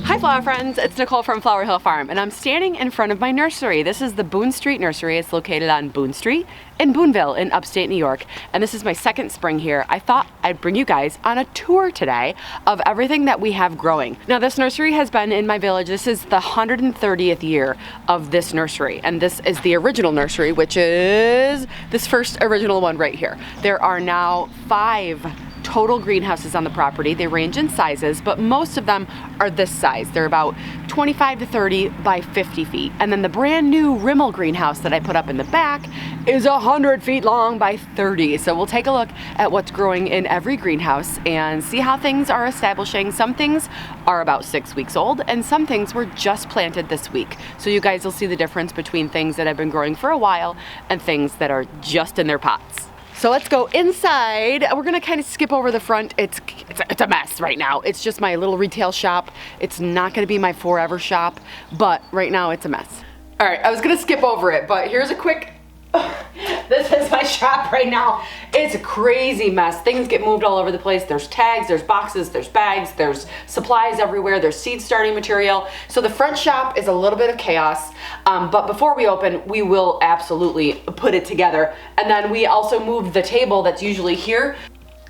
Hi flower friends, it's Nicole from Flower Hill Farm and I'm standing in front of my nursery. This is the Boone Street Nursery. It's located on Boone Street in Booneville in upstate New York, and this is my second spring here. I thought I'd bring you guys on a tour today of everything that we have growing. Now this nursery has been in my village. This is the 130th year of this nursery, and this is the original nursery, which is this first original one right here. There are now 5 total greenhouses on the property. They range in sizes, but most of them are this size. They're about 25 to 30 by 50 feet. And then the brand new Rimmel greenhouse that I put up in the back is 100 feet long by 30. So we'll take a look at what's growing in every greenhouse and see how things are establishing. Some things are about 6 weeks old and some things were just planted this week. So you guys will see the difference between things that have been growing for a while and things that are just in their pots. So let's go inside. We're gonna kind of skip over the front. It's a mess right now. It's just my little retail shop. It's not gonna be my forever shop, but right now it's a mess. All right, I was gonna skip over it, but here's a quick, this is my shop right now. It's a crazy mess. Things get moved all over the place. There's tags, there's boxes, there's bags, there's supplies everywhere, there's seed starting material. So the front shop is a little bit of chaos, but before we open, we will absolutely put it together. And then we also moved the table that's usually here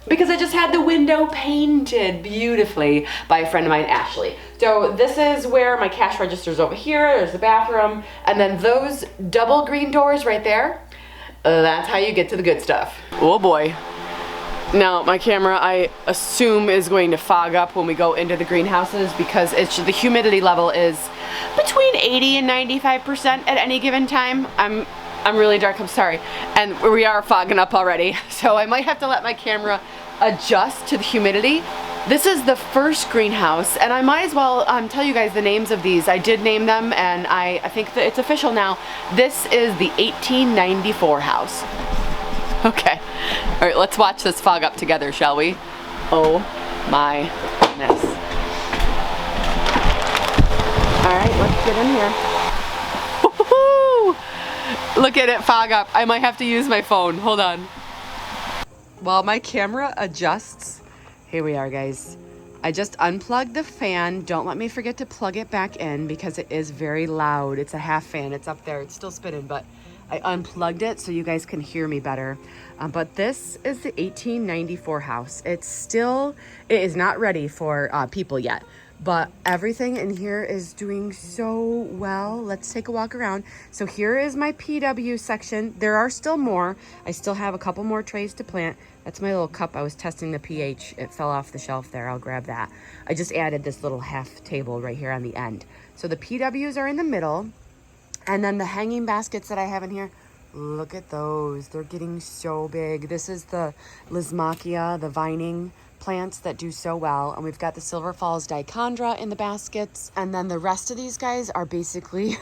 because I just had the window painted beautifully by a friend of mine, Ashley. So this is where my cash register's over here. There's the bathroom. And then those double green doors right there, that's how you get to the good stuff. Oh boy. Now my camera, I assume, is going to fog up when we go into the greenhouses because the humidity level is between 80 and 95% at any given time. I'm really dark, I'm sorry. And we are fogging up already. So I might have to let my camera adjust to the humidity. This is the first greenhouse, and I might as well tell you guys the names of these. I did name them, and I think that it's official now. This is the 1894 house. Okay, all right, let's watch this fog up together, shall we? Oh my goodness. All right, let's get in here. Woo-hoo-hoo! Look at it fog up. I might have to use my phone, hold on. While my camera adjusts, here we are, guys. I just unplugged the fan. Don't let me forget to plug it back in because it is very loud. It's a half fan, it's up there, it's still spinning, but I unplugged it so you guys can hear me better. But this is the 1894 house. It is not ready for people yet, but everything in here is doing so well. Let's take a walk around. So here is my PW section. There are still more. I still have a couple more trays to plant. That's my little cup. I was testing the pH. It fell off the shelf there. I'll grab that. I just added this little half table right here on the end. So the PWs are in the middle. And then the hanging baskets that I have in here, look at those. They're getting so big. This is the Lismachia, the vining plants that do so well. And we've got the Silver Falls dichondra in the baskets. And then the rest of these guys are basically,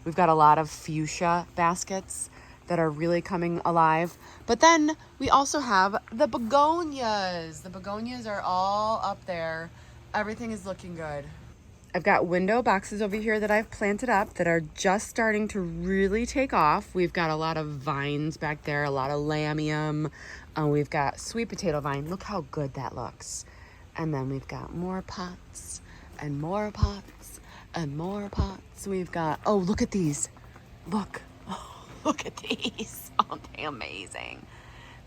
we've got a lot of fuchsia baskets that are really coming alive. But then we also have the begonias. The begonias are all up there. Everything is looking good. I've got window boxes over here that I've planted up that are just starting to really take off. We've got a lot of vines back there, a lot of lamium. We've got sweet potato vine. Look how good that looks. And then we've got more pots and more pots and more pots. We've got, oh, look at these. Look, oh, look at these. Aren't they amazing?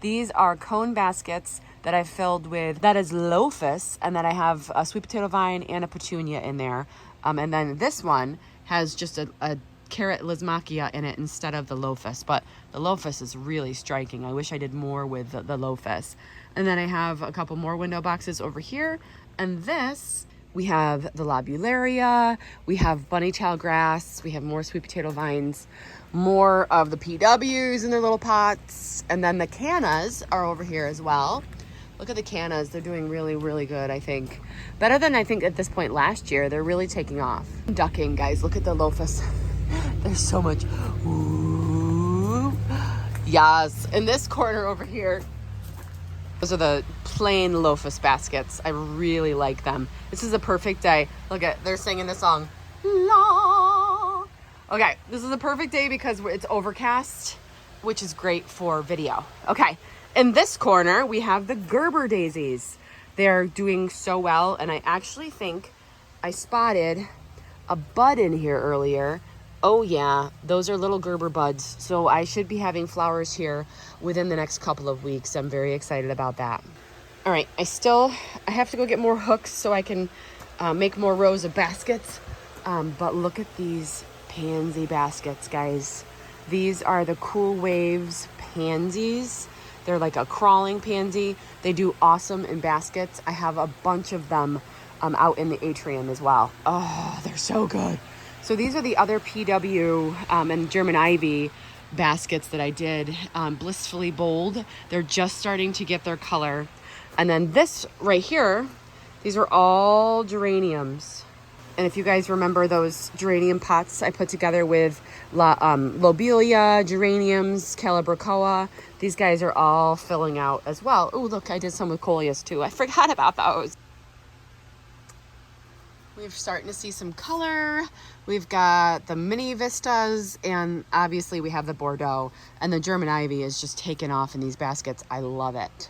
These are cone baskets that I've filled with, that is lophus, and then I have a sweet potato vine and a petunia in there. And then this one has just a carrot Lismachia in it instead of the lophus, but the lophus is really striking. I wish I did more with the lophus. And then I have a couple more window boxes over here. And this, we have the lobularia, we have bunny tail grass, we have more sweet potato vines, more of the PWs in their little pots, and then the cannas are over here as well. Look at the cannas. They're doing really, really good, I think. Better than I think at this point last year. They're really taking off. Ducking, guys. Look at the lophus. There's so much. Ooh. Yes. In this corner over here, those are the plain lophus baskets. I really like them. This is a perfect day. Look at, they're singing the song. La. Okay, this is a perfect day because it's overcast, which is great for video. Okay. In this corner, we have the Gerber daisies. They're doing so well, and I actually think I spotted a bud in here earlier. Oh yeah, those are little Gerber buds. So I should be having flowers here within the next couple of weeks. I'm very excited about that. All right, I have to go get more hooks so I can make more rows of baskets. But look at these pansy baskets, guys. These are the Cool Waves pansies. They're like a crawling pansy. They do awesome in baskets. I have a bunch of them out in the atrium as well. Oh, they're so good. So these are the other PW and German Ivy baskets that I did. Blissfully Bold. They're just starting to get their color. And then this right here, these are all geraniums. And if you guys remember those geranium pots I put together with lobelia, geraniums, calabricoa, these guys are all filling out as well. Oh, look, I did some with coleus too. I forgot about those. We're starting to see some color. We've got the mini vistas, and obviously we have the Bordeaux. And the German Ivy is just taking off in these baskets. I love it.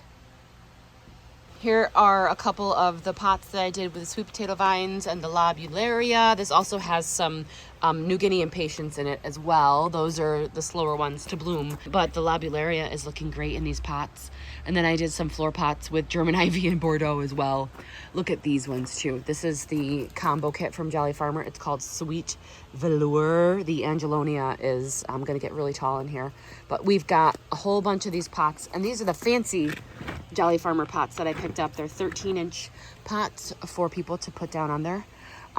Here are a couple of the pots that I did with the sweet potato vines and the lobularia. This also has some New Guinea impatiens in it as well. Those are the slower ones to bloom, but the lobularia is looking great in these pots. And then I did some floor pots with German Ivy and Bordeaux as well. Look at these ones too. This is the combo kit from Jolly Farmer. It's called Sweet Velour. The Angelonia is gonna get really tall in here. But we've got a whole bunch of these pots, and these are the fancy Jolly Farmer pots that I picked up. They're 13-inch pots for people to put down on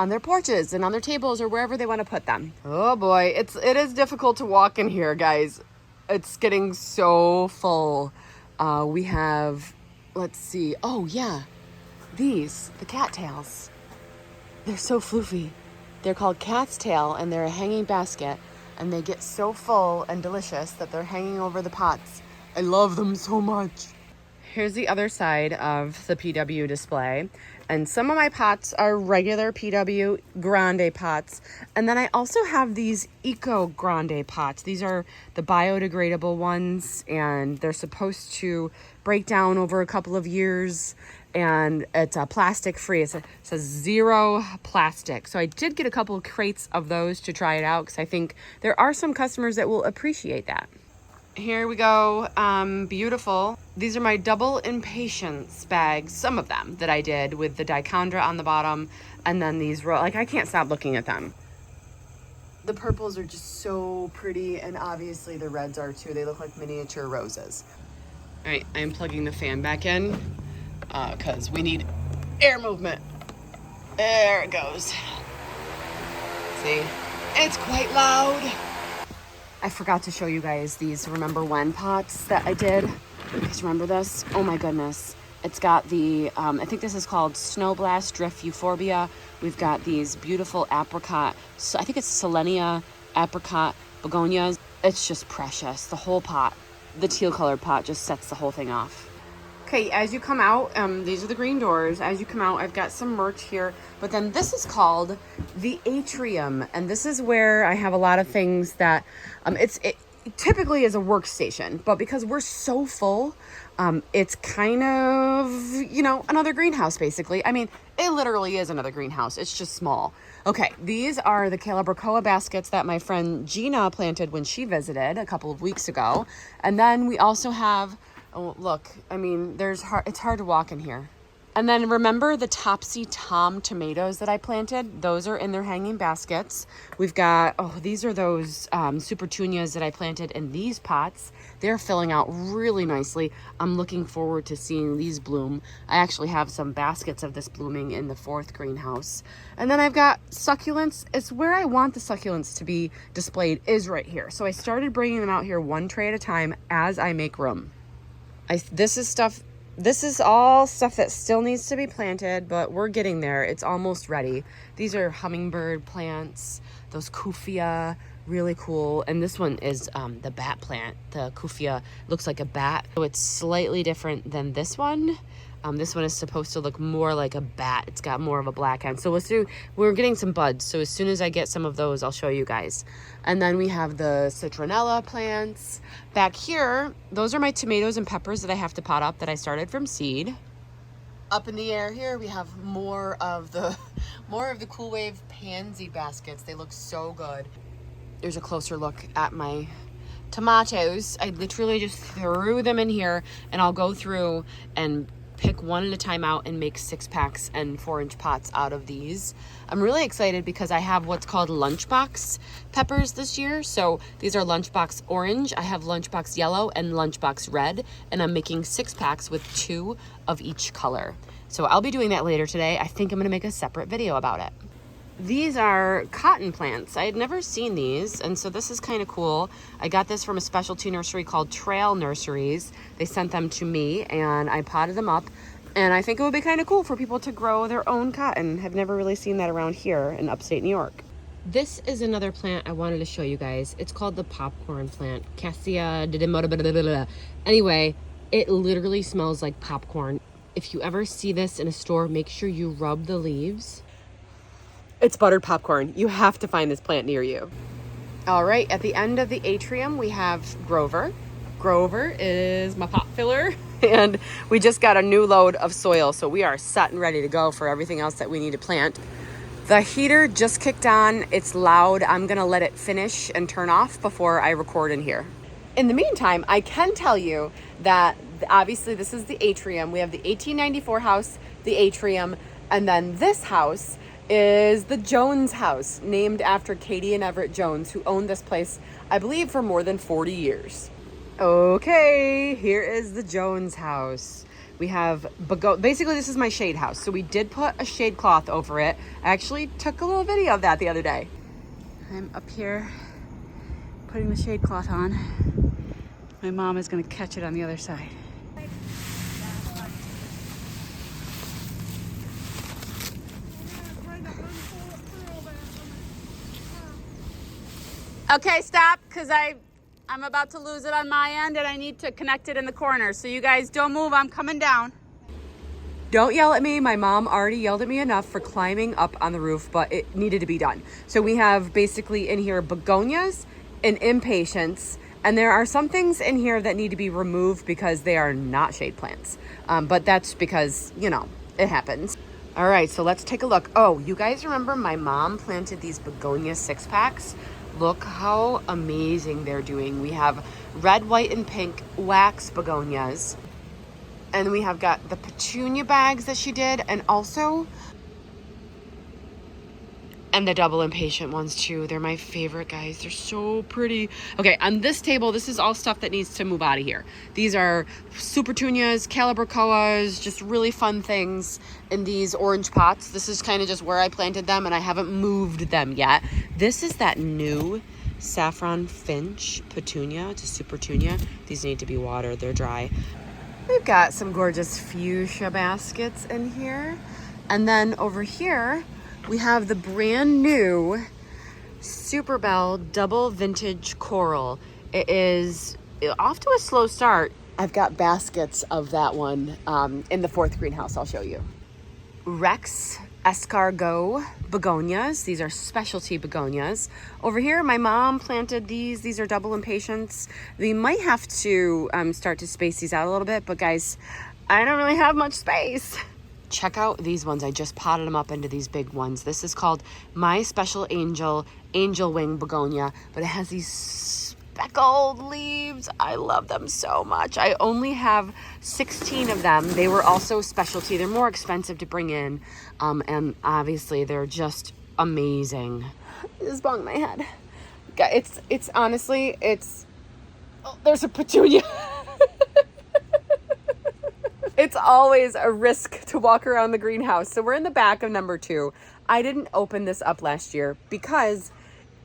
their porches and on their tables or wherever they want to put them. Oh boy, it is difficult to walk in here, guys. It's getting so full. We have, let's see. Oh yeah, the cattails. They're so floofy. They're called cat's tail, and they're a hanging basket, and they get so full and delicious that they're hanging over the pots. I love them so much. Here's the other side of the PW display. And some of my pots are regular PW Grande pots. And then I also have these Eco Grande pots. These are the biodegradable ones, and they're supposed to break down over a couple of years. And it's plastic free. It says zero plastic. So I did get a couple of crates of those to try it out, because I think there are some customers that will appreciate that. Here we go. Beautiful. These are my double impatience bags, some of them that I did with the dichondra on the bottom, and then these I can't stop looking at them. The purples are just so pretty, and obviously the reds are too. They look like miniature roses. All right, I'm plugging the fan back in because we need air movement. There it goes. See, it's quite loud. I forgot to show you guys these Remember When pots that I did. You guys remember this? Oh my goodness. It's got the, I think this is called Snow Blast Drift Euphorbia. We've got these beautiful apricot, I think it's Selenia apricot begonias. It's just precious. The whole pot, the teal colored pot, just sets the whole thing off. Okay, as you come out, these are the green doors. As you come out, I've got some merch here, but then this is called the atrium, and this is where I have a lot of things that, it typically is a workstation, but because we're so full, it's kind of, another greenhouse, basically. I mean, it literally is another greenhouse. It's just small. Okay, these are the calabricoa baskets that my friend Gina planted when she visited a couple of weeks ago. And then we also have, oh, look, I mean, it's hard to walk in here. And then remember the Topsy Tom tomatoes that I planted? Those are in their hanging baskets. We've got, these are those super petunias that I planted in these pots. They're filling out really nicely. I'm looking forward to seeing these bloom. I actually have some baskets of this blooming in the 4th greenhouse. And then I've got succulents. It's where I want the succulents to be displayed, is right here. So I started bringing them out here one tray at a time as I make room. This is all stuff that still needs to be planted, but we're getting there. It's almost ready. These are hummingbird plants, those kufia, really cool. And this one is the bat plant. The kufia looks like a bat. So it's slightly different than this one. This one is supposed to look more like a bat. It's got more of a black end. So we're getting some buds. So as soon as I get some of those, I'll show you guys. And then we have the citronella plants. Back here, those are my tomatoes and peppers that I have to pot up that I started from seed. Up in the air here, we have more of the Cool Wave pansy baskets. They look so good. There's a closer look at my tomatoes. I literally just threw them in here, and I'll go through and pick one at a time out and make 6-packs and 4-inch pots out of these. I'm really excited because I have what's called lunchbox peppers this year. So these are lunchbox orange, I have lunchbox yellow and lunchbox red, and I'm making 6-packs with 2 of each color. So I'll be doing that later today. I think I'm gonna make a separate video about it. These are cotton plants. I had never seen these, and so this is kind of cool. I got this from a specialty nursery called Trail Nurseries. They sent them to me, and I potted them up, and I think it would be kind of cool for people to grow their own cotton. I've never really seen that around here in upstate New York. This is another plant I wanted to show you guys. It's called the popcorn plant, Cassia. Anyway, it literally smells like popcorn. If you ever see this in a store, make sure you rub the leaves. It's buttered popcorn. You have to find this plant near you. All right, at the end of the atrium, we have Grover. Grover is my pot filler, and we just got a new load of soil, so we are set and ready to go for everything else that we need to plant. The heater just kicked on. It's loud. I'm gonna let it finish and turn off before I record in here. In the meantime, I can tell you that obviously this is the atrium. We have the 1894 house, the atrium, and then this house is the Jones house, named after Katie and Everett Jones, who owned this place, I believe, for more than 40 years. Okay, here is the Jones house. We have, basically this is my shade house. So we did put a shade cloth over it. I actually took a little video of that the other day. I'm up here putting the shade cloth on. My mom is gonna catch it on the other side. Okay, stop, because I'm about to lose it on my end and I need to connect it in the corner. So you guys don't move, I'm coming down. Don't yell at me. My mom already yelled at me enough for climbing up on the roof, but it needed to be done. So we have basically in here begonias and impatiens, and there are some things in here that need to be removed because they are not shade plants. But that's because, you know, it happens. All right, so let's take a look. Oh, you guys remember my mom planted these begonia 6-packs? Look how amazing they're doing. We have red, white, and pink wax begonias. And we have got the petunia bags that she did, and also, and the double impatient ones too. They're my favorite, guys. They're so pretty. Okay, on this table, this is all stuff that needs to move out of here. These are supertunias, calibrachoas, just really fun things in these orange pots. This is kind of just where I planted them, and I haven't moved them yet. This is that new saffron finch petunia. It's a supertunia. These need to be watered. They're dry. We've got some gorgeous fuchsia baskets in here. And then over here, we have the brand new Super Belle Double Vintage Coral. It is off to a slow start. I've got baskets of that one in the 4th greenhouse. I'll show you. Rex escargot begonias. These are specialty begonias. Over here, my mom planted these. These are double impatiens. We might have to start to space these out a little bit, but guys, I don't really have much space. Check out these ones. I just potted them up into these big ones. This is called My Special Angel Wing Begonia, but it has these speckled leaves. I love them so much. I only have 16 of them. They were also specialty. They're more expensive to bring in, and obviously they're just amazing. I just bonged my head. It's honestly, oh, there's a petunia. It's always a risk to walk around the greenhouse. So we're in the back of number 2. I didn't open this up last year because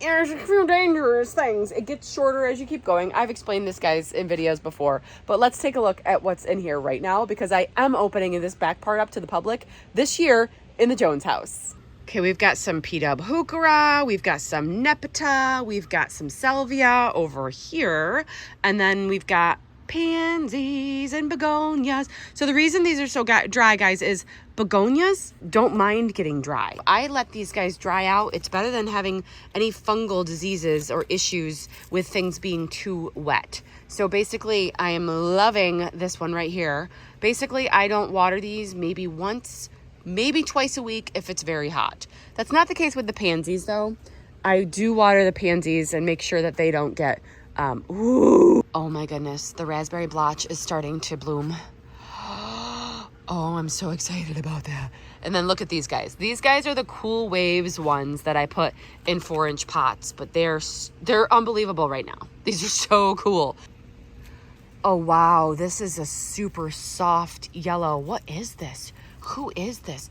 there's a few dangerous things. It gets shorter as you keep going. I've explained this, guys, in videos before. But let's take a look at what's in here right now, because I am opening this back part up to the public this year in the Jones house. Okay, we've got some P-Dub heuchera, we've got some nepeta, we've got some salvia over here, and then we've got pansies and begonias. So the reason these are so dry, guys, is begonias don't mind getting dry. I let these guys dry out. It's better than having any fungal diseases or issues with things being too wet. So basically, I am loving this one right here. Basically, I don't water these maybe once, maybe twice a week if it's very hot. That's not the case with the pansies, though. I do water the pansies and make sure that they don't get, ooh. Oh my goodness, the raspberry blotch is starting to bloom. Oh, I'm so excited about that. And then look at these guys. These guys are the Cool Waves ones that I put in 4-inch pots, but they're unbelievable right now. These are so cool. Oh, wow, this is a super soft yellow. What is this? Who is this?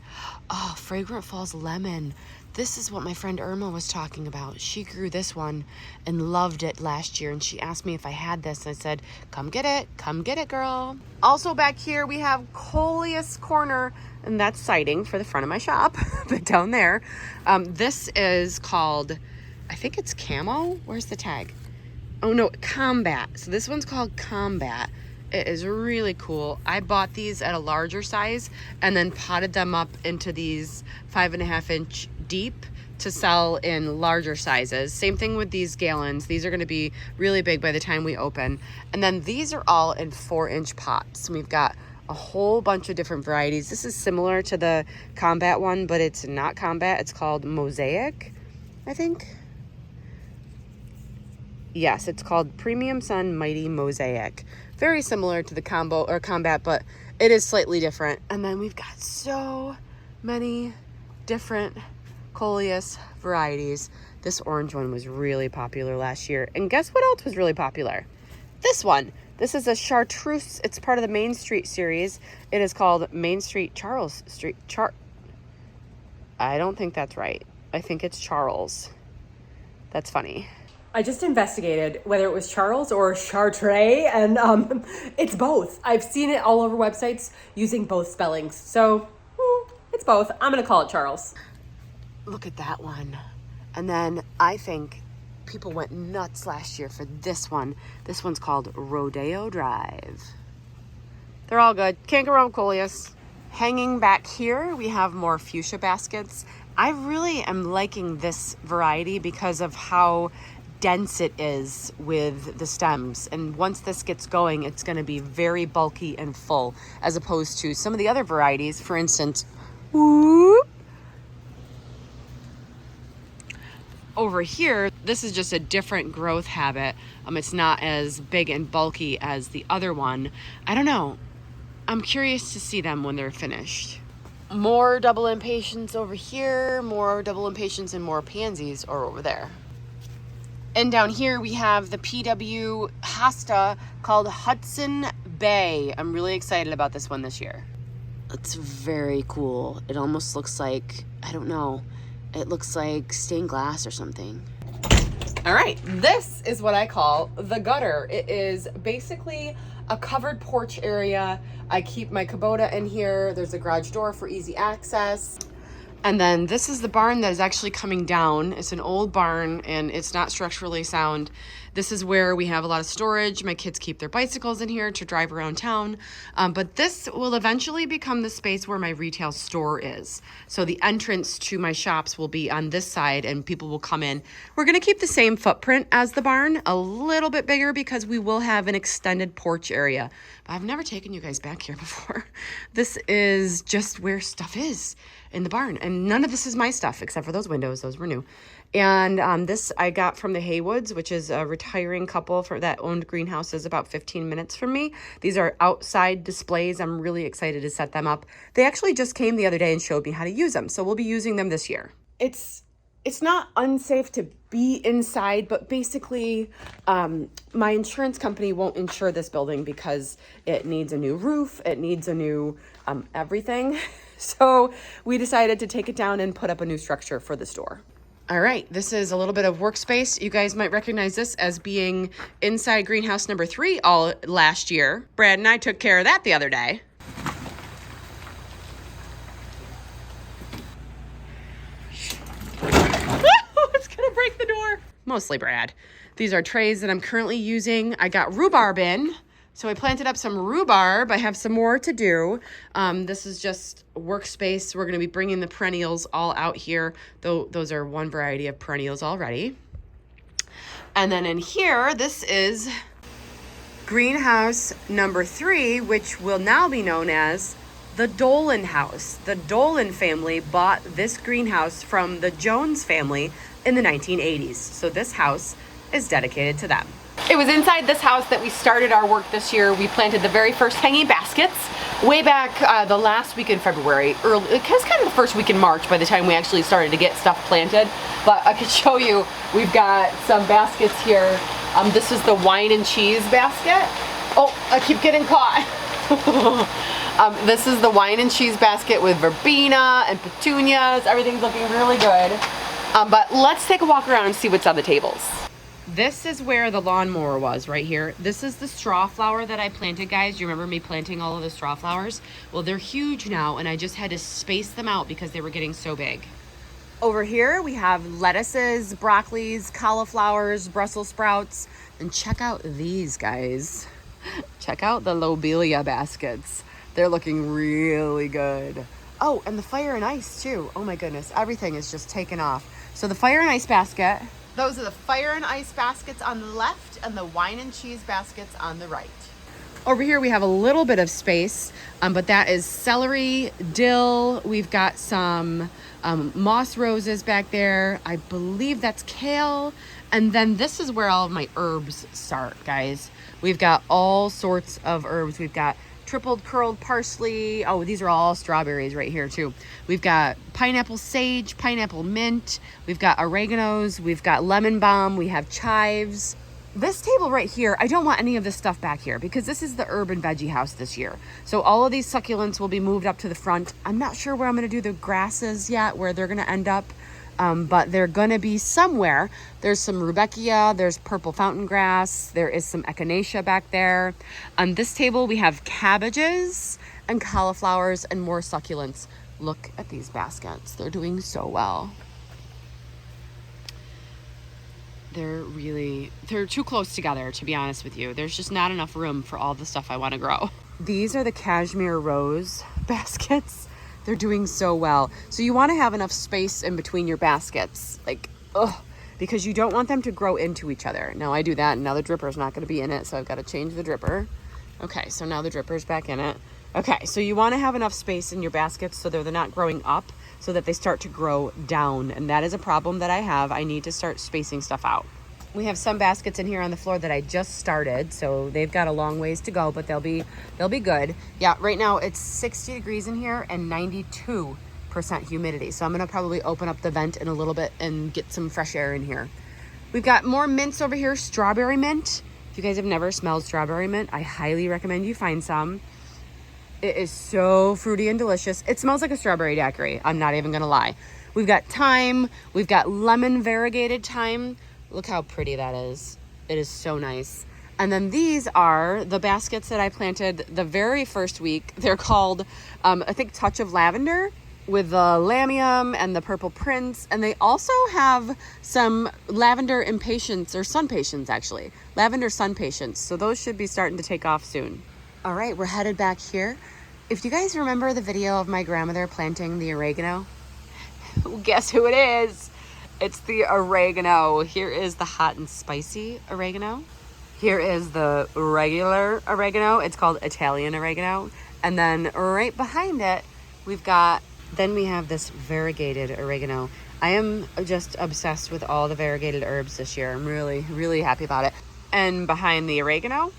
Oh, Fragrant Falls Lemon. This is what my friend Irma was talking about. She grew this one and loved it last year, and she asked me if I had this, and I said, come get it, girl. Also back here, we have Coleus Corner, and that's siding for the front of my shop, but down there, this is called, I think it's Camo. Where's the tag? Oh no, Combat. So this one's called Combat. It is really cool. I bought these at a larger size and then potted them up into these 5.5-inch deep to sell in larger sizes. Same thing with these gallons. These are going to be really big by the time we open. And then these are all in 4-inch pots. We've got a whole bunch of different varieties. This is similar to the Combat one, but it's not Combat. It's called Mosaic, I think. Yes, it's called Premium Sun Mighty Mosaic. Very similar to the Combo or Combat, but it is slightly different. And then we've got so many different Coleus varieties. This orange one was really popular last year. And guess what else was really popular? This one. This is a chartreuse. It's part of the Main Street series. It is called Main Street Charles Street. I don't think that's right. I think it's Charles. That's funny. I just investigated whether it was Charles or Chartres, and it's both. I've seen it all over websites using both spellings. So it's both. I'm going to call it Charles. Look at that one. And then I think people went nuts last year for this one. This one's called Rodeo Drive. They're all good. Can't go wrong with Coleus. Hanging back here, we have more fuchsia baskets. I really am liking this variety because of how dense it is with the stems, and once this gets going, it's going to be very bulky and full, as opposed to some of the other varieties. For instance, over here, this is just a different growth habit. It's not as big and bulky as the other one. I don't know. I'm curious to see them when they're finished. More double impatiens over here, more double impatiens, and more pansies are over there. And down here we have the PW hosta called Hudson Bay. I'm really excited about this one this year. It's very cool. It almost looks like, I don't know, it looks like stained glass or something. All right, this is what I call the gutter. It is basically a covered porch area. I keep my Kubota in here. There's a garage door for easy access. And then this is the barn that is actually coming down. It's an old barn and it's not structurally sound. This is where we have a lot of storage. My kids keep their bicycles in here to drive around town. But this will eventually become the space where my retail store is. So the entrance to my shops will be on this side and people will come in. We're gonna keep the same footprint as the barn, a little bit bigger because we will have an extended porch area. But I've never taken you guys back here before. This is just where stuff is in the barn. And none of this is my stuff except for those windows. Those were new. And this I got from the Haywoods, which is a retiring couple that owned greenhouses about 15 minutes from me. These are outside displays. I'm really excited to set them up. They actually just came the other day and showed me how to use them. So we'll be using them this year. It's not unsafe to be inside, but basically my insurance company won't insure this building because it needs a new roof. It needs a new everything. So we decided to take it down and put up a new structure for the store. All right, this is a little bit of workspace. You guys might recognize this as being inside greenhouse number 3 all last year. Brad and I took care of that the other day. It's gonna break the door. Mostly Brad. These are trays that I'm currently using. I got rhubarb in So I planted up some rhubarb. I have some more to do. This is just workspace. We're going to be bringing the perennials all out here, though those are one variety of perennials already. And then in here, this is greenhouse number 3, which will now be known as the Dolan house. The Dolan family bought this greenhouse from the Jones family in the 1980s. So this house is dedicated to them. It was inside this house that we started our work this year. We planted the very first hanging baskets way back the last week in February. It was kind of the first week in March by the time we actually started to get stuff planted. But I could show you, we've got some baskets here. This is the wine and cheese basket. Oh, I keep getting caught. This is the wine and cheese basket with verbena and petunias. Everything's looking really good. But let's take a walk around and see what's on the tables. This is where the lawnmower was, right here. This is the straw flower that I planted, guys. You remember me planting all of the straw flowers? Well, they're huge now, and I just had to space them out because they were getting so big. Over here, we have lettuces, broccolis, cauliflowers, Brussels sprouts, and check out these, guys. Check out the lobelia baskets. They're looking really good. Oh, and the fire and ice, too. Oh, my goodness. Everything is just taken off. So the fire and ice basket. Those are the fire and ice baskets on the left and the wine and cheese baskets on the right. Over here we have a little bit of space, but that is celery, dill. We've got some moss roses back there. I believe that's kale. And then this is where all of my herbs start, guys. We've got all sorts of herbs. We've got tripled curled parsley. Oh, these are all strawberries right here too. We've got pineapple sage, pineapple mint. We've got oreganos. We've got lemon balm. We have chives. This table right here, I don't want any of this stuff back here because this is the herb and veggie house this year. So all of these succulents will be moved up to the front. I'm not sure where I'm going to do the grasses yet, where they're going to end up. But they're going to be somewhere. There's some rudbeckia, there's purple fountain grass, there is some echinacea back there. On this table, we have cabbages and cauliflowers and more succulents. Look at these baskets. They're doing so well. They're too close together, to be honest with you. There's just not enough room for all the stuff I want to grow. These are the cashmere rose baskets. They're doing so well. So you want to have enough space in between your baskets, because you don't want them to grow into each other. Now I do that, and now the dripper's not going to be in it, so I've got to change the dripper. Okay, so now the dripper's back in it. Okay, so you want to have enough space in your baskets so they're not growing up, so that they start to grow down, and that is a problem that I have. I need to start spacing stuff out. We have some baskets in here on the floor that I just started, so they've got a long ways to go, but they'll be good. Yeah, right now it's 60 degrees in here and 92% humidity. So I'm gonna probably open up the vent in a little bit and get some fresh air in here. We've got more mints over here, strawberry mint. If you guys have never smelled strawberry mint, I highly recommend you find some. It is so fruity and delicious. It smells like a strawberry daiquiri, I'm not even gonna lie. We've got thyme, we've got lemon variegated thyme. Look how pretty that is. It is so nice. And then these are the baskets that I planted the very first week. They're called, I think, Touch of Lavender with the lamium and the purple prince. And they also have some lavender impatiens, or sun patience actually. Lavender sun patience. So those should be starting to take off soon. All right, we're headed back here. If you guys remember the video of my grandmother planting the oregano, guess who it is? It's the oregano. Here is the hot and spicy oregano. Here is the regular oregano. It's called Italian oregano. And then right behind it, we have this variegated oregano. I am just obsessed with all the variegated herbs this year. I'm really, really happy about it. And behind the oregano,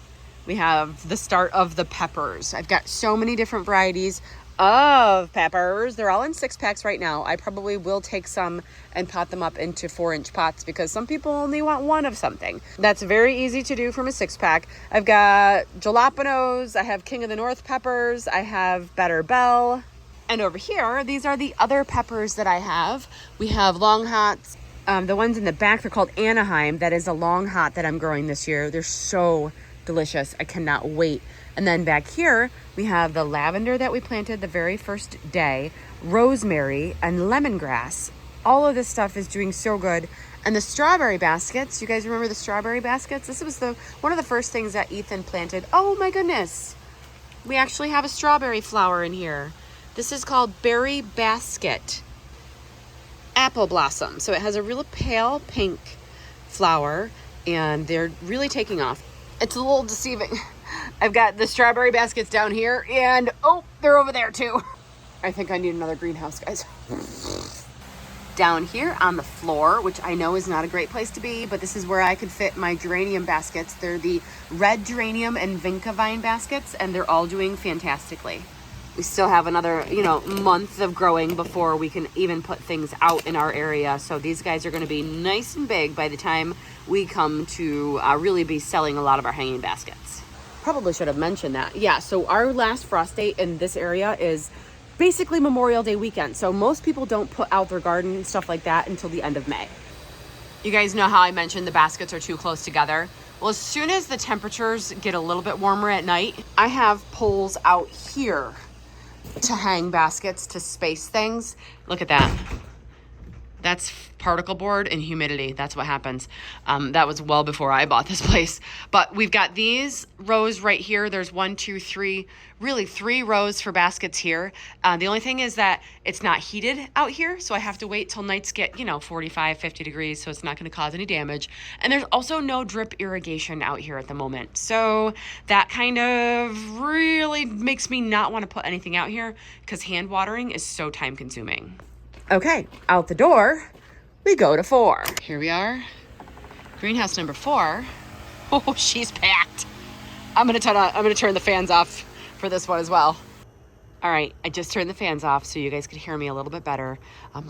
we have the start of the peppers. I've got so many different varieties of peppers. They're all in 6-packs right now. I probably will take some and pot them up into 4-inch pots because some people only want one of something. That's very easy to do from a 6-pack. I've got jalapenos, I have King of the North peppers, I have Better Bell. And over here, these are the other peppers that I have. We have long hots. The ones in the back, they're called Anaheim. That is a long hot that I'm growing this year. They're so delicious. I cannot wait. And then back here, we have the lavender that we planted the very first day, rosemary, and lemongrass. All of this stuff is doing so good. And the strawberry baskets, you guys remember the strawberry baskets? This was one of the first things that Ethan planted. Oh my goodness. We actually have a strawberry flower in here. This is called Berry Basket Apple Blossom. So it has a real pale pink flower and they're really taking off. It's a little deceiving. I've got the strawberry baskets down here and oh, they're over there too. I think I need another greenhouse, guys. Down here on the floor, which I know is not a great place to be, but this is where I could fit my geranium baskets. They're the red geranium and vinca vine baskets, and they're all doing fantastically. We still have another, month of growing before we can even put things out in our area. So these guys are going to be nice and big by the time we come to really be selling a lot of our hanging baskets. Probably should have mentioned that. Yeah, so our last frost date in this area is basically Memorial Day weekend. So most people don't put out their garden and stuff like that until the end of May. You guys know how I mentioned the baskets are too close together? Well, as soon as the temperatures get a little bit warmer at night, I have poles out here to hang baskets to space things. Look at that. That's particle board and humidity. That's what happens. That was well before I bought this place. But we've got these rows right here. There's 1, 2, 3, really 3 rows for baskets here. The only thing is that it's not heated out here. So I have to wait till nights get, 45, 50 degrees. So it's not going to cause any damage. And there's also no drip irrigation out here at the moment. So that kind of really makes me not want to put anything out here because hand watering is so time consuming. Okay, out the door, we go to 4. Here we are, greenhouse number 4. Oh, she's packed. I'm gonna turn the fans off for this one as well. All right, I just turned the fans off so you guys could hear me a little bit better.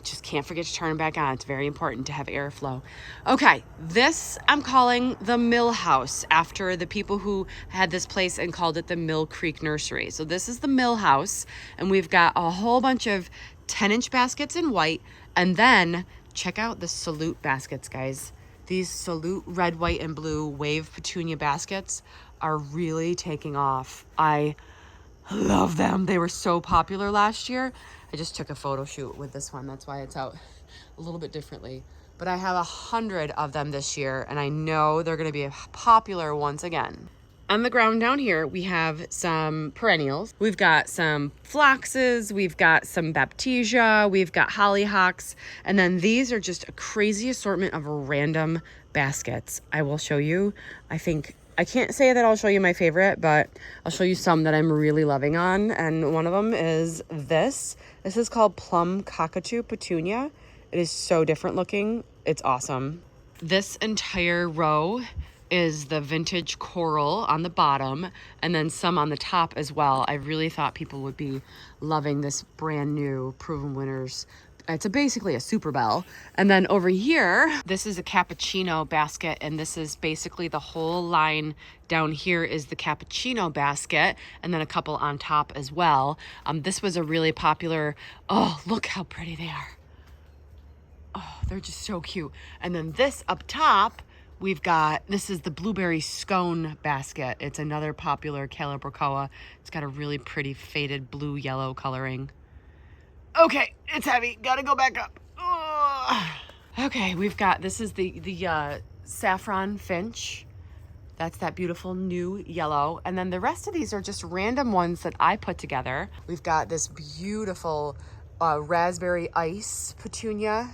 Just can't forget to turn them back on. It's very important to have airflow. Okay, this I'm calling the Mill House after the people who had this place and called it the Mill Creek Nursery. So this is the Mill House, and we've got a whole bunch of 10-inch baskets in white, and then check out the Salute baskets, guys. These Salute red, white, and blue wave petunia baskets are really taking off. I love them. They were so popular last year. I just took a photo shoot with this one. That's why it's out a little bit differently. But I have 100 of them this year, and I know they're going to be popular once again. On the ground down here, we have some perennials. We've got some phloxes, we've got some baptisia, we've got hollyhocks, and then these are just a crazy assortment of random baskets. I will show you. I can't say that I'll show you my favorite, but I'll show you some that I'm really loving on, and one of them is this. This is called Plum Cockatoo Petunia. It is so different looking. It's awesome. This entire row is the vintage coral on the bottom and then some on the top as well. I really thought people would be loving this brand new Proven Winners. It's basically a Super Bell. And then over here, this is a cappuccino basket, and this is basically the whole line down here is the cappuccino basket, and then a couple on top as well. This was a really popular, oh, look how pretty they are. Oh, they're just so cute. And then this up top, this is the blueberry scone basket. It's another popular calibrachoa. It's got a really pretty faded blue-yellow coloring. Okay, it's heavy. Gotta go back up. Ugh. Okay, this is the saffron finch. That's that beautiful new yellow. And then the rest of these are just random ones that I put together. We've got this beautiful raspberry ice petunia.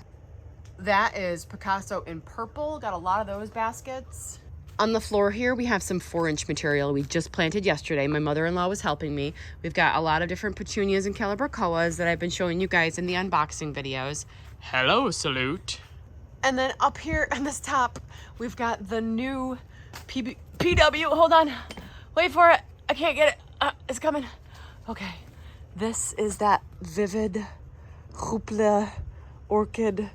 That is Picasso in purple. Got a lot of those baskets. On the floor here, we have some 4-inch material we just planted yesterday. My mother-in-law was helping me. We've got a lot of different petunias and calibrachoas that I've been showing you guys in the unboxing videos. Hello, Salute. And then up here on this top, we've got the new PW. Hold on. Wait for it. I can't get it. It's coming. Okay. This is that Vivid Houple Orchid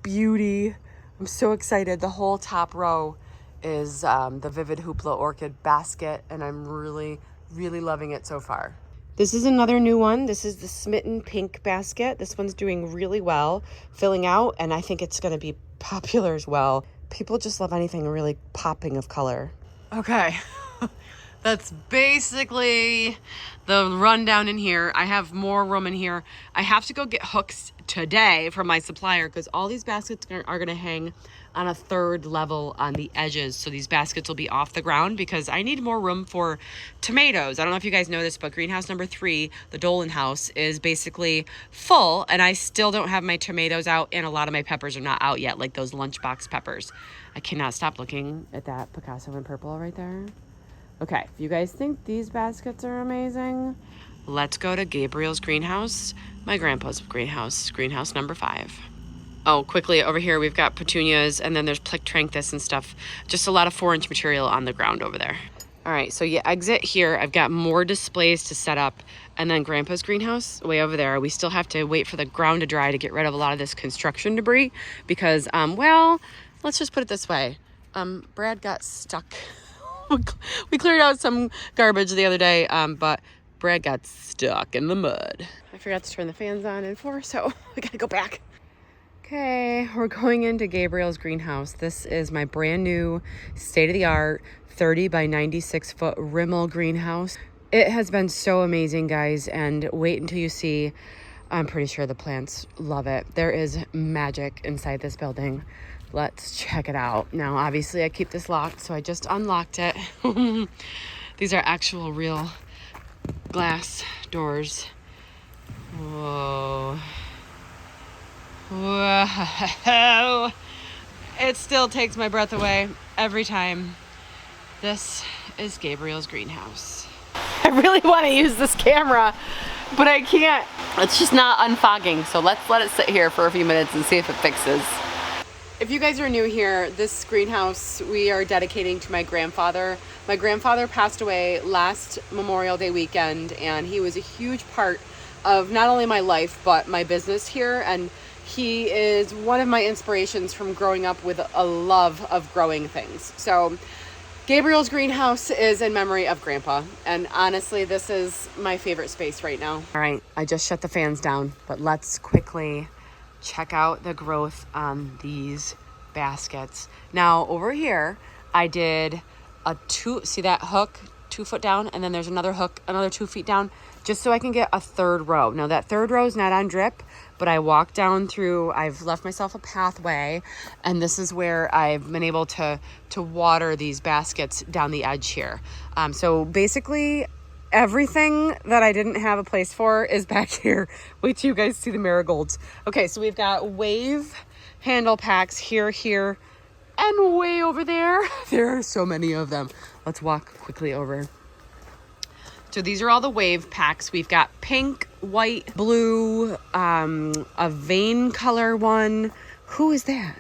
Beauty. I'm so excited. The whole top row is the Vivid Houple Orchid basket, and I'm really, really loving it so far. This is another new one. This is the Smitten Pink basket. This one's doing really well, filling out, and I think it's going to be popular as well. People just love anything really popping of color. Okay. That's basically the rundown in here. I have more room in here. I have to go get hooks today from my supplier because all these baskets are going to hang on a third level on the edges. So these baskets will be off the ground because I need more room for tomatoes. I don't know if you guys know this, but greenhouse number 3, the Dolan house, is basically full, and I still don't have my tomatoes out, and a lot of my peppers are not out yet, like those lunchbox peppers. I cannot stop looking at that Picasso in purple right there. Okay, if you guys think these baskets are amazing, let's go to Gabriel's greenhouse, my grandpa's greenhouse, greenhouse number 5. Oh, quickly, over here we've got petunias, and then there's plectranthus and stuff. Just a lot of 4-inch material on the ground over there. All right, so you exit here. I've got more displays to set up, and then Grandpa's greenhouse way over there. We still have to wait for the ground to dry to get rid of a lot of this construction debris because, well, let's just put it this way. Brad got stuck. We cleared out some garbage the other day, but Brad got stuck in the mud. I forgot to turn the fans on in 4, so we gotta go back. Okay, we're going into Gabriel's greenhouse. This is my brand new state-of-the-art 30 by 96 foot Rimmel greenhouse. It has been so amazing, guys, and wait until you see. I'm pretty sure the plants love it. There is magic inside this building. Let's check it out. Now, obviously, I keep this locked, so I just unlocked it. These are actual real glass doors. Whoa. Whoa. It still takes my breath away every time. This is Gabriel's greenhouse. I really want to use this camera, but I can't. It's just not unfogging, so let's let it sit here for a few minutes and see if it fixes. If you guys are new here, this greenhouse we are dedicating to my grandfather. My grandfather passed away last Memorial Day weekend, and he was a huge part of not only my life, but my business here. And he is one of my inspirations from growing up with a love of growing things. So Gabriel's greenhouse is in memory of Grandpa. And honestly, this is my favorite space right now. All right, I just shut the fans down, but let's quickly check out the growth on these baskets. Now over here, I did see that hook 2 foot down, and then there's another hook, another 2 feet down, just so I can get a third row. Now that third row is not on drip, but I walked down through, I've left myself a pathway, and this is where I've been able to water these baskets down the edge here. So basically, everything that I didn't have a place for is back here. Wait till you guys see the marigolds. Okay, so we've got wave handle packs here, and way over there. There are so many of them. Let's walk quickly over. So these are all the wave packs. We've got pink, white, blue, a vein color one. Who is that?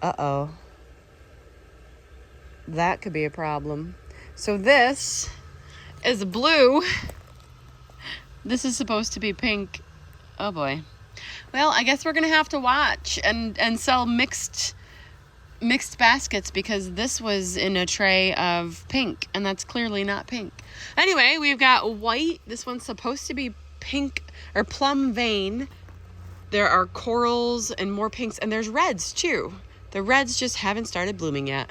Uh-oh. That could be a problem. So this is blue. This is supposed to be pink. Oh boy. Well, I guess we're gonna have to watch and sell mixed baskets because this was in a tray of pink and that's clearly not pink. Anyway, we've got white. This one's supposed to be pink or plum vein. There are corals and more pinks, and there's reds too. The reds just haven't started blooming yet.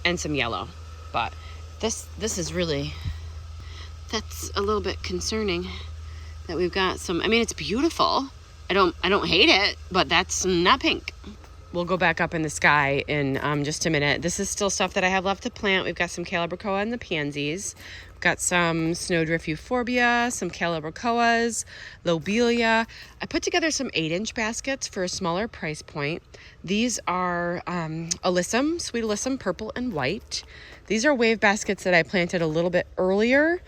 And some yellow, but this is really, that's a little bit concerning that we've got some. I mean, it's beautiful. I don't hate it, but that's not pink. We'll go back up in the sky in just a minute. This is still stuff that I have left to plant. We've got some calibrachoa and the pansies. We've got some snowdrift euphorbia, some calibrachoas, lobelia. I put together some 8-inch baskets for a smaller price point. These are alyssum, sweet alyssum, purple and white. These are wave baskets that I planted a little bit earlier.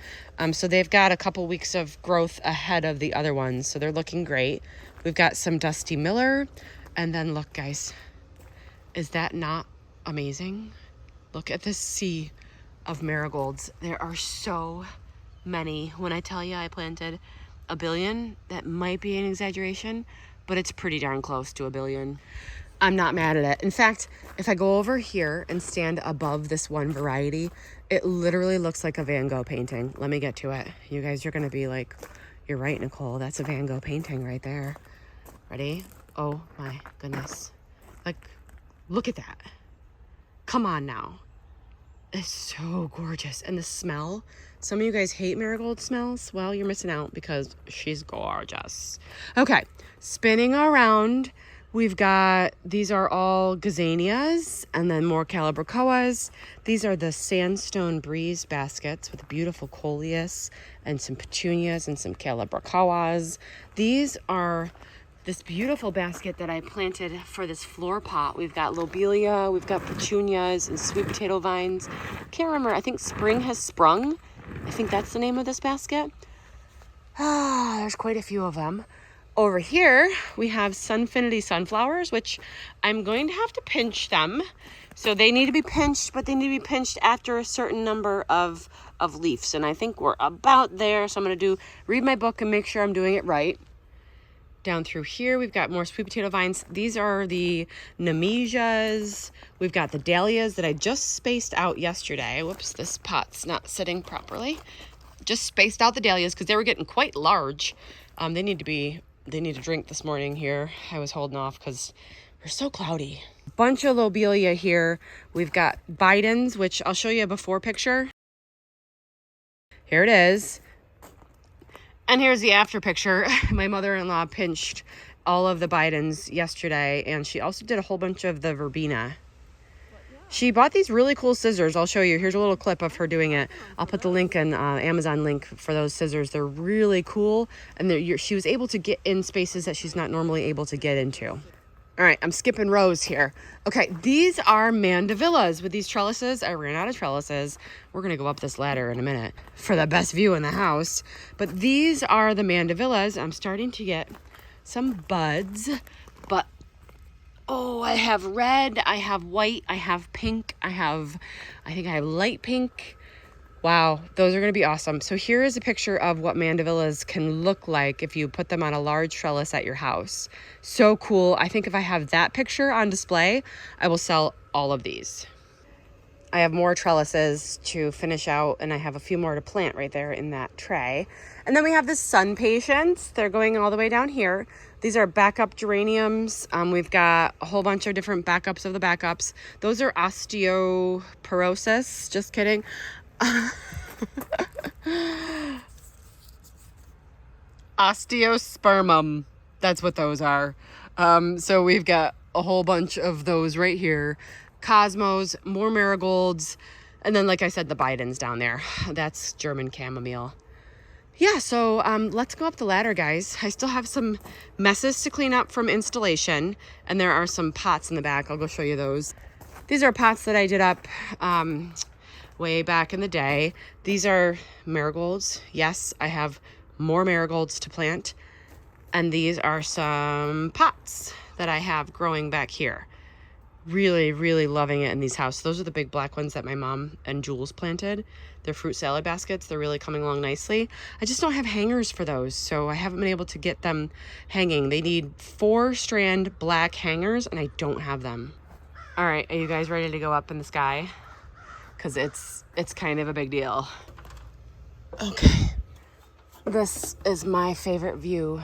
So they've got a couple weeks of growth ahead of the other ones. So they're looking great. We've got some Dusty Miller. And then look, guys, is that not amazing? Look at this sea of marigolds. There are so many. When I tell you I planted 1 billion, that might be an exaggeration, but it's pretty darn close to 1 billion. I'm not mad at it. In fact, if I go over here and stand above this one variety, it literally looks like a Van Gogh painting. Let me get to it. You guys are gonna be like, you're right, Nicole, that's a Van Gogh painting right there. Ready? Oh my goodness. Like, Look at that. Come on now. It's so gorgeous. And the smell, some of you guys hate marigold smells. Well, you're missing out because she's gorgeous. Okay, spinning around, we've got, these are all gazanias and then more calibrachoas. These are the sandstone breeze baskets with beautiful coleus and some petunias and some calibrachoas. These are this beautiful basket that I planted for this floor pot. We've got lobelia, we've got petunias and sweet potato vines. Can't remember, I think Spring Has Sprung. I think that's the name of this basket. There's quite a few of them. Over here, we have Sunfinity sunflowers, which I'm going to have to pinch them. So they need to be pinched, but they need to be pinched after a certain number of leaves. And I think we're about there. So I'm going to read my book and make sure I'm doing it right. Down through here, we've got more sweet potato vines. These are the nemesias. We've got the dahlias that I just spaced out yesterday. Whoops, this pot's not sitting properly. Just spaced out the dahlias because they were getting quite large. They need to drink this morning here. I was holding off because we're so cloudy. Bunch of lobelia here. We've got Bidens, which I'll show you a before picture. Here it is. And here's the after picture. My mother-in-law pinched all of the Bidens yesterday, and she also did a whole bunch of the verbena. She bought these really cool scissors. I'll show you. Here's a little clip of her doing it. I'll put the link in Amazon link for those scissors. They're really cool, and she was able to get in spaces that she's not normally able to get into. All right, I'm skipping rows here. Okay, these are mandevillas with these trellises. I ran out of trellises. We're gonna go up this ladder in a minute for the best view in the house. But these are the mandevillas. I'm starting to get some buds, but oh, I have red, I have white, I have pink, I think I have light pink. Wow, those are going to be awesome. So here is a picture of what mandevillas can look like if you put them on a large trellis at your house. So cool. I think if I have that picture on display, I will sell all of these. I have more trellises to finish out, and I have a few more to plant right there in that tray. And then we have the sun patience. They're going all the way down here. These are backup geraniums. We've got a whole bunch of different backups of the backups. Those are osteoporosis. Just kidding. Osteospermum. That's what those are. So we've got a whole bunch of those right here. Cosmos, more marigolds, and then, like I said, the Bidens down there. That's German chamomile. Yeah, so let's go up the ladder, guys. I still have some messes to clean up from installation, and there are some pots in the back. I'll go show you those. These are pots that I did up way back in the day. These are marigolds. Yes, I have more marigolds to plant. And these are some pots that I have growing back here. Really, really loving it in these houses. Those are the big black ones that my mom and Jules planted. They're fruit salad baskets. They're really coming along nicely. I just don't have hangers for those, so I haven't been able to get them hanging. They need 4-strand black hangers, and I don't have them. All right, are you guys ready to go up in the sky? Because it's kind of a big deal. Okay. This is my favorite view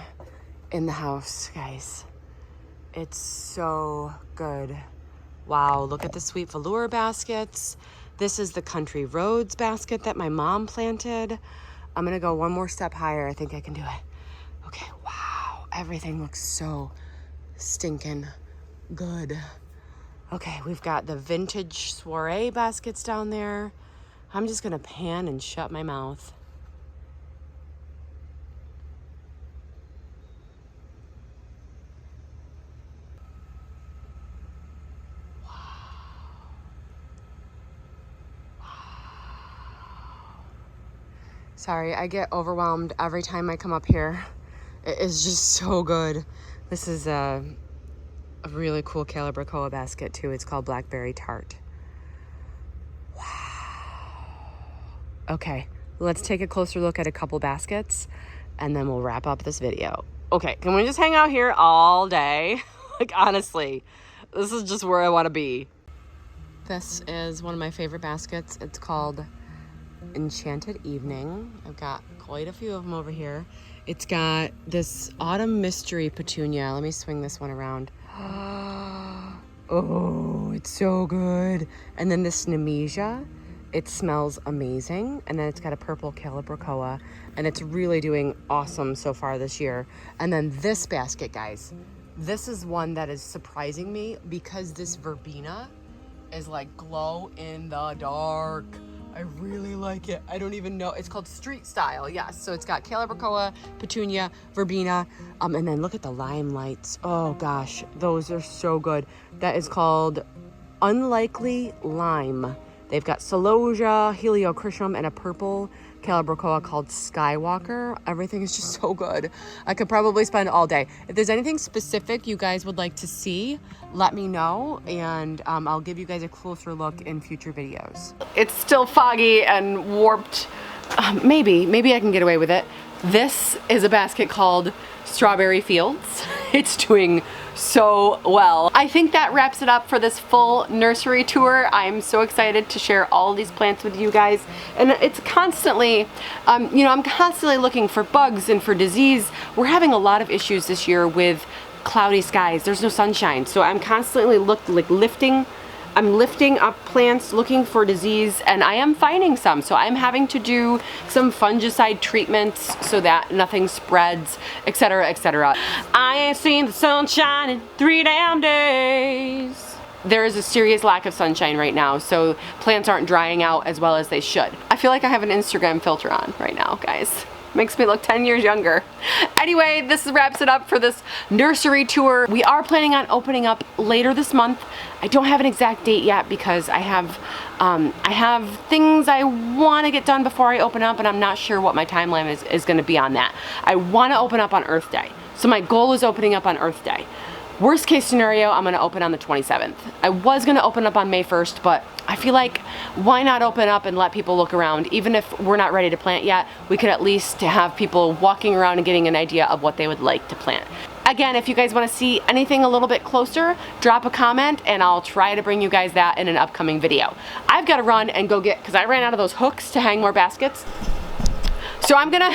in the house, guys. It's so good. Wow, look at the sweet velour baskets. This is the country roads basket that my mom planted. I'm gonna go one more step higher. I think I can do it. Okay, wow, everything looks so stinking good. Okay, we've got the vintage soiree baskets down there. I'm just gonna pan and shut my mouth. Sorry, I get overwhelmed every time I come up here. It is just so good. This is a really cool calibrachoa basket too. It's called Blackberry Tart. Wow. Okay, let's take a closer look at a couple baskets and then we'll wrap up this video. Okay, can we just hang out here all day? Like, honestly, this is just where I want to be. This is one of my favorite baskets. It's called Enchanted Evening. I've got quite a few of them over here. It's got this autumn mystery petunia. Let me swing this one around. Oh, it's so good. And then this Nemesia, it smells amazing. And then it's got a purple Calibracoa, and it's really doing awesome so far this year. And then this basket, guys, this is one that is surprising me because this verbena is like glow in the dark. I really like it. I don't even know. It's called Street Style. Yes. So it's got Calibracoa, Petunia, Verbena. And then look at the lime lights. Oh gosh, those are so good. That is called Unlikely Lime. They've got Celosia, Heliochrysum, and a purple Calibracoa called Skywalker. Everything is just so good. I could probably spend all day. If there's anything specific you guys would like to see, let me know, and I'll give you guys a closer look in future videos. It's still foggy and warped. Maybe I can get away with it. This is a basket called Strawberry Fields. It's doing so well. I think that wraps it up for this full nursery tour. I'm so excited to share all these plants with you guys. And it's constantly, I'm constantly looking for bugs and for disease. We're having a lot of issues this year with cloudy skies. There's no sunshine. So I'm constantly lifting up plants looking for disease, and I am finding some. So I'm having to do some fungicide treatments so that nothing spreads, etc., etc. I ain't seen the sunshine in 3 damn days. There is a serious lack of sunshine right now, so plants aren't drying out as well as they should. I feel like I have an Instagram filter on right now, guys. Makes me look 10 years younger. Anyway, this wraps it up for this nursery tour. We are planning on opening up later this month. I don't have an exact date yet because I have things I want to get done before I open up, and I'm not sure what my timeline is going to be on that. I want to open up on Earth Day. So my goal is opening up on Earth Day. Worst case scenario, I'm gonna open on the 27th. I was gonna open up on May 1st, but I feel like why not open up and let people look around? Even if we're not ready to plant yet, we could at least have people walking around and getting an idea of what they would like to plant. Again, if you guys wanna see anything a little bit closer, drop a comment and I'll try to bring you guys that in an upcoming video. I've gotta run and go get, because I ran out of those hooks to hang more baskets. So I'm gonna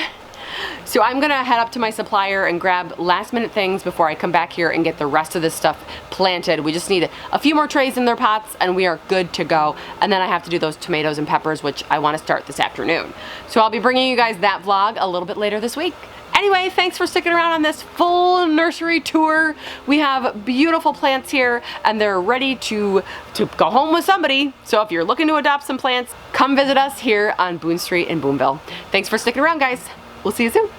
head up to my supplier and grab last minute things before I come back here and get the rest of this stuff planted. We just need a few more trays in their pots and we are good to go. And then I have to do those tomatoes and peppers, which I want to start this afternoon. So I'll be bringing you guys that vlog a little bit later this week. Anyway, thanks for sticking around on this full nursery tour. We have beautiful plants here and they're ready to go home with somebody. So if you're looking to adopt some plants, come visit us here on Boone Street in Boonville. Thanks for sticking around, guys. We'll see you soon.